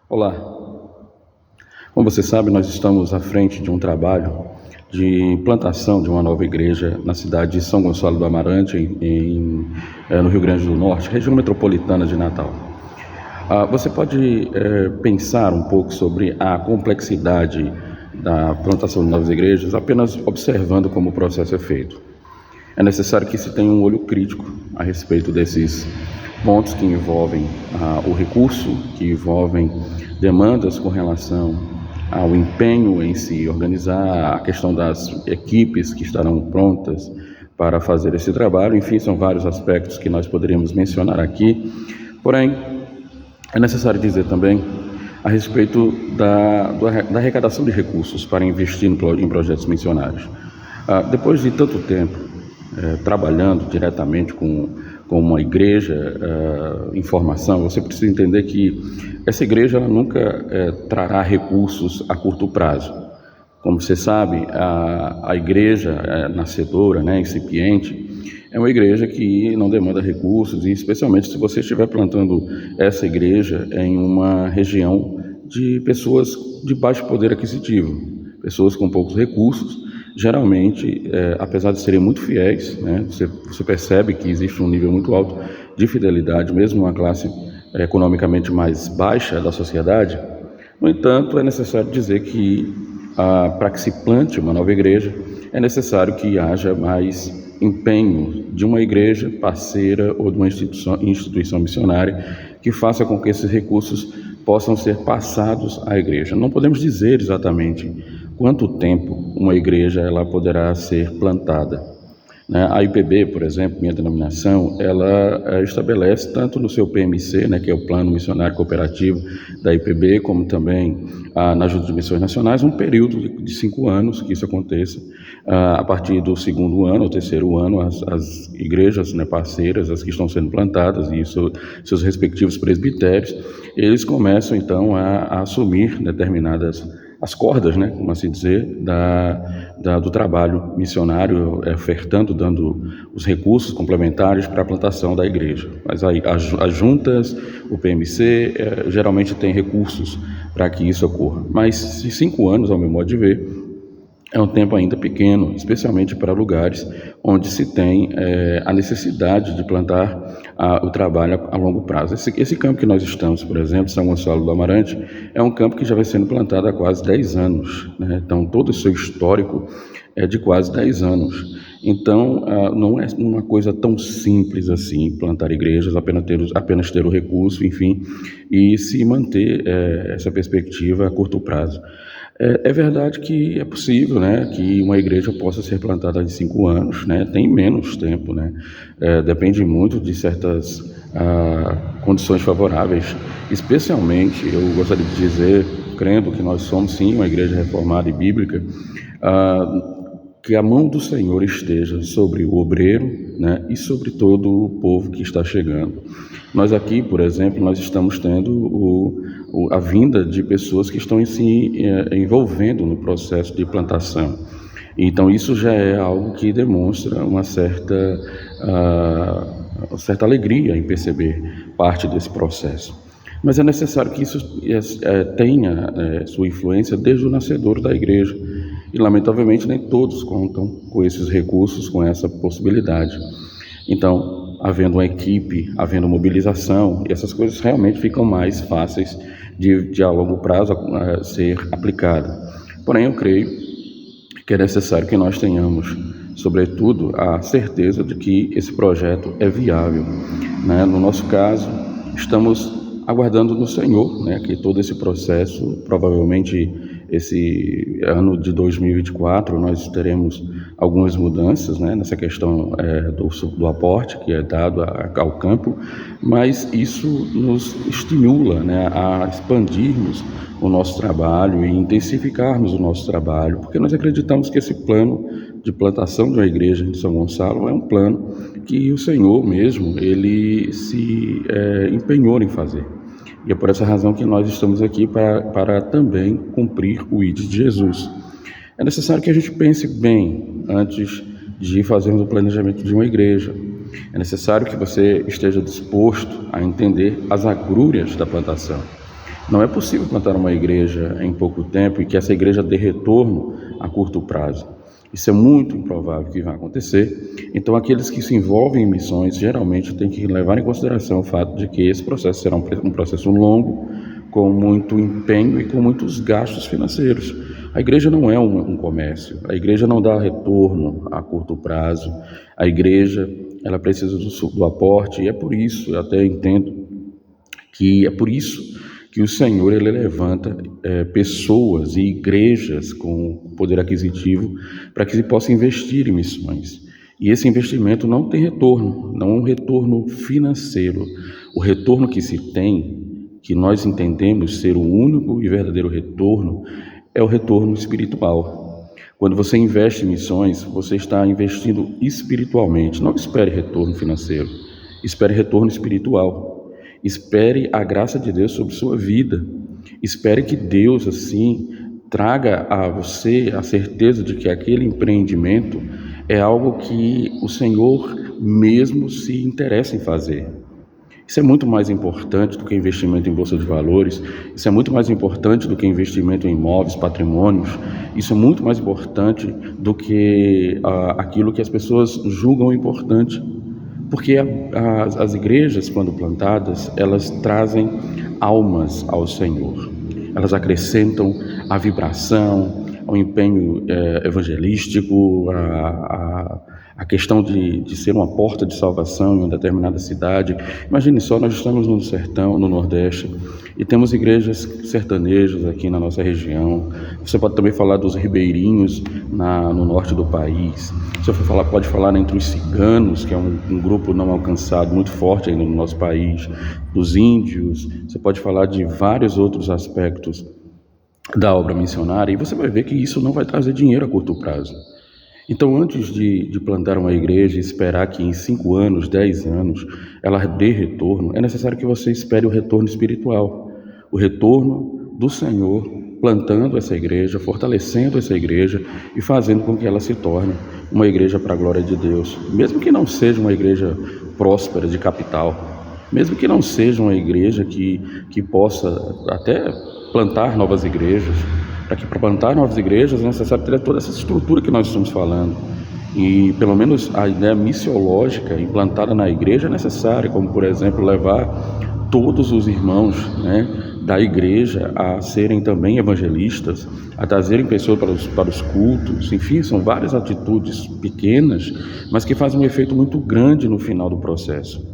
Olá, como você sabe, nós estamos à frente de um trabalho de plantação de uma nova igreja na cidade de São Gonçalo do Amarante, no Rio Grande do Norte, região metropolitana de Natal. Você pode pensar um pouco sobre a complexidade da plantação de novas igrejas apenas observando como o processo é feito. É necessário que se tenha um olho crítico a respeito desses pontos que envolvem o recurso, que envolvem demandas com relação ao empenho em se organizar, a questão das equipes que estarão prontas para fazer esse trabalho. Enfim, são vários aspectos que nós poderíamos mencionar aqui. Porém, é necessário dizer também a respeito da arrecadação de recursos para investir em projetos missionários. Depois de tanto tempo trabalhando diretamente com uma igreja em formação, você precisa entender que essa igreja ela nunca trará recursos a curto prazo. Como você sabe, a igreja nascedora, incipiente, é uma igreja que não demanda recursos, e especialmente se você estiver plantando essa igreja em uma região de pessoas de baixo poder aquisitivo, pessoas com poucos recursos. Geralmente, apesar de serem muito fiéis, você percebe que existe um nível muito alto de fidelidade, mesmo uma classe economicamente mais baixa da sociedade. No entanto, é necessário dizer que para que se plante uma nova igreja, é necessário que haja mais empenho de uma igreja parceira ou de uma instituição missionária que faça com que esses recursos possam ser passados à igreja. Não podemos dizer exatamente quanto tempo uma igreja ela poderá ser plantada. A IPB, por exemplo, minha denominação, ela estabelece tanto no seu PMC, que é o Plano Missionário Cooperativo da IPB, como também na Junta de Missões Nacionais, um período de 5 anos que isso aconteça. A partir do 2º ano ou 3º ano, as igrejas parceiras, as que estão sendo plantadas, e seus respectivos presbitérios, eles começam então a assumir determinadas as cordas, como assim dizer, do trabalho missionário, ofertando, dando os recursos complementares para a plantação da igreja. Mas aí as juntas, o PMC, geralmente tem recursos para que isso ocorra. Mas 5 anos, ao meu modo de ver, é um tempo ainda pequeno, especialmente para lugares onde se tem a necessidade de plantar o trabalho a longo prazo. Esse campo que nós estamos, por exemplo, São Gonçalo do Amarante, é um campo que já vem sendo plantado há quase 10 anos. Então, todo o seu histórico é de quase 10 anos. Então, não é uma coisa tão simples assim, plantar igrejas, apenas ter o recurso, enfim, e se manter essa perspectiva a curto prazo. É verdade que é possível, que uma igreja possa ser plantada em 5 anos, tem menos tempo, depende muito de certas condições favoráveis, especialmente, eu gostaria de dizer, crendo que nós somos sim uma igreja reformada e bíblica, que a mão do Senhor esteja sobre o obreiro, e sobre todo o povo que está chegando. Nós aqui, por exemplo, nós estamos tendo a vinda de pessoas que estão se envolvendo no processo de plantação. Então, isso já é algo que demonstra uma certa alegria em perceber parte desse processo. Mas é necessário que isso tenha sua influência desde o nascedor da igreja. E, lamentavelmente, nem todos contam com esses recursos, com essa possibilidade. Então, havendo uma equipe, havendo mobilização, essas coisas realmente ficam mais fáceis de a longo prazo ser aplicada. Porém, eu creio que é necessário que nós tenhamos, sobretudo, a certeza de que esse projeto é viável. No nosso caso, estamos aguardando no Senhor, que todo esse processo, provavelmente esse ano de 2024, nós teremos algumas mudanças nessa questão do aporte que é dado ao campo, mas isso nos estimula a expandirmos o nosso trabalho e intensificarmos o nosso trabalho, porque nós acreditamos que esse plano de plantação de uma igreja em São Gonçalo é um plano que o Senhor mesmo, ele se empenhou em fazer. E é por essa razão que nós estamos aqui para também cumprir o ID de Jesus. É necessário que a gente pense bem antes de fazermos o planejamento de uma igreja. É necessário que você esteja disposto a entender as agrúrias da plantação. Não é possível plantar uma igreja em pouco tempo e que essa igreja dê retorno a curto prazo. Isso é muito improvável que vai acontecer. Então, aqueles que se envolvem em missões geralmente têm que levar em consideração o fato de que esse processo será um processo longo, com muito empenho e com muitos gastos financeiros. A igreja não é um comércio, a igreja não dá retorno a curto prazo. A igreja, ela precisa do aporte, e é por isso, eu até entendo que é por isso que o Senhor ele levanta pessoas e igrejas com poder aquisitivo para que se possa investir em missões. E esse investimento não tem retorno, não é um retorno financeiro. O retorno que se tem, que nós entendemos ser o único e verdadeiro retorno, é o retorno espiritual. Quando você investe em missões, você está investindo espiritualmente. Não espere retorno financeiro, espere retorno espiritual. Espere a graça de Deus sobre sua vida. Espere que Deus, assim, traga a você a certeza de que aquele empreendimento é algo que o Senhor mesmo se interessa em fazer. Isso é muito mais importante do que investimento em bolsa de valores, isso é muito mais importante do que investimento em imóveis, patrimônios, isso é muito mais importante do que aquilo que as pessoas julgam importante. Porque as igrejas, quando plantadas, elas trazem almas ao Senhor. Elas acrescentam a vibração, ao empenho evangelístico, a questão de ser uma porta de salvação em uma determinada cidade. Imagine só, nós estamos no sertão, no Nordeste, e temos igrejas sertanejas aqui na nossa região. Você pode também falar dos ribeirinhos no norte do país. Você pode falar entre os ciganos, que é um grupo não alcançado, muito forte ainda no nosso país, dos índios. Você pode falar de vários outros aspectos da obra missionária, e você vai ver que isso não vai trazer dinheiro a curto prazo. Então, antes de plantar uma igreja e esperar que em 5 anos, 10 anos, ela dê retorno, é necessário que você espere o retorno espiritual, o retorno do Senhor, plantando essa igreja, fortalecendo essa igreja e fazendo com que ela se torne uma igreja para a glória de Deus. Mesmo que não seja uma igreja próspera de capital, mesmo que não seja uma igreja que possa até plantar novas igrejas, para plantar novas igrejas é necessário ter toda essa estrutura que nós estamos falando. E pelo menos a ideia missiológica implantada na igreja é necessária, como por exemplo levar todos os irmãos, da igreja a serem também evangelistas, a trazerem pessoas para os cultos. Enfim, são várias atitudes pequenas, mas que fazem um efeito muito grande no final do processo.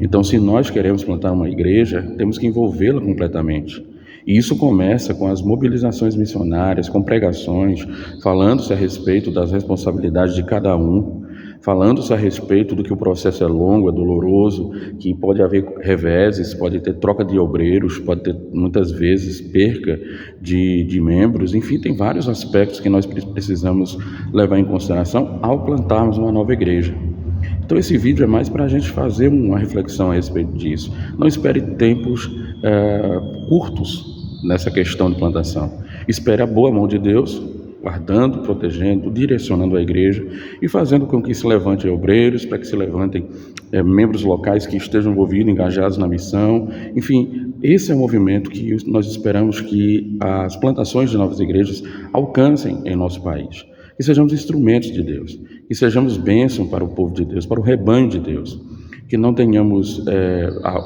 Então, se nós queremos plantar uma igreja, temos que envolvê-la completamente. E isso começa com as mobilizações missionárias, com pregações, falando-se a respeito das responsabilidades de cada um, falando-se a respeito do que o processo é longo, é doloroso, que pode haver reveses, pode ter troca de obreiros, pode ter muitas vezes perca de membros. Enfim, tem vários aspectos que nós precisamos levar em consideração ao plantarmos uma nova igreja. Então esse vídeo é mais para a gente fazer uma reflexão a respeito disso. Não espere tempos curtos nessa questão de plantação. Espere a boa mão de Deus, guardando, protegendo, direcionando a igreja e fazendo com que se levante obreiros, para que se levantem membros locais que estejam envolvidos, engajados na missão. Enfim, esse é o movimento que nós esperamos que as plantações de novas igrejas alcancem em nosso país. Que sejamos instrumentos de Deus, que sejamos bênção para o povo de Deus, para o rebanho de Deus. Que não tenhamos,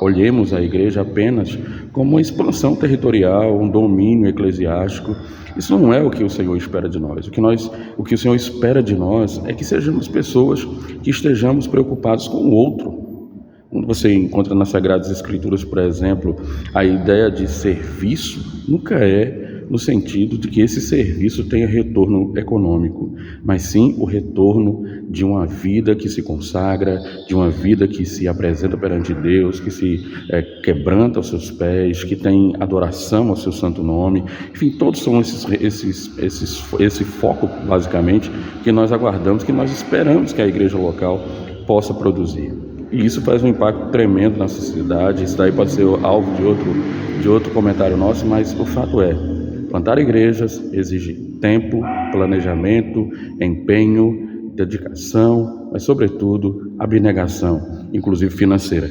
olhemos a igreja apenas como uma expansão territorial, um domínio eclesiástico. Isso não é o que o Senhor espera de nós. O que o Senhor espera de nós é que sejamos pessoas que estejamos preocupados com o outro. Quando você encontra nas Sagradas Escrituras, por exemplo, a ideia de serviço, nunca é no sentido de que esse serviço tenha retorno econômico, mas sim o retorno de uma vida que se consagra, de uma vida que se apresenta perante Deus, que se quebranta aos seus pés, que tem adoração ao seu santo nome. Enfim, todos são esse foco, basicamente, que nós aguardamos, que nós esperamos que a igreja local possa produzir. E isso faz um impacto tremendo na sociedade. Isso daí pode ser alvo de outro comentário nosso, mas o fato é, plantar igrejas exige tempo, planejamento, empenho, dedicação, mas sobretudo abnegação, inclusive financeira.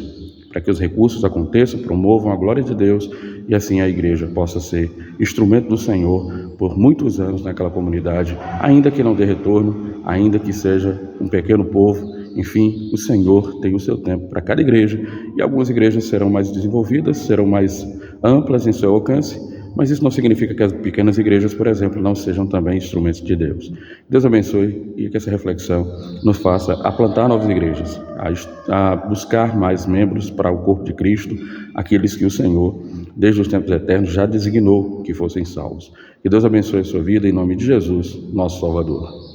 para que os recursos aconteçam, promovam a glória de Deus e assim a igreja possa ser instrumento do Senhor por muitos anos naquela comunidade, ainda que não dê retorno, ainda que seja um pequeno povo. Enfim, o Senhor tem o seu tempo para cada igreja, e algumas igrejas serão mais desenvolvidas, serão mais amplas em seu alcance, mas isso não significa que as pequenas igrejas, por exemplo, não sejam também instrumentos de Deus. Deus abençoe e que essa reflexão nos faça a plantar novas igrejas, a buscar mais membros para o corpo de Cristo, aqueles que o Senhor, desde os tempos eternos, já designou que fossem salvos. Que Deus abençoe a sua vida em nome de Jesus, nosso Salvador.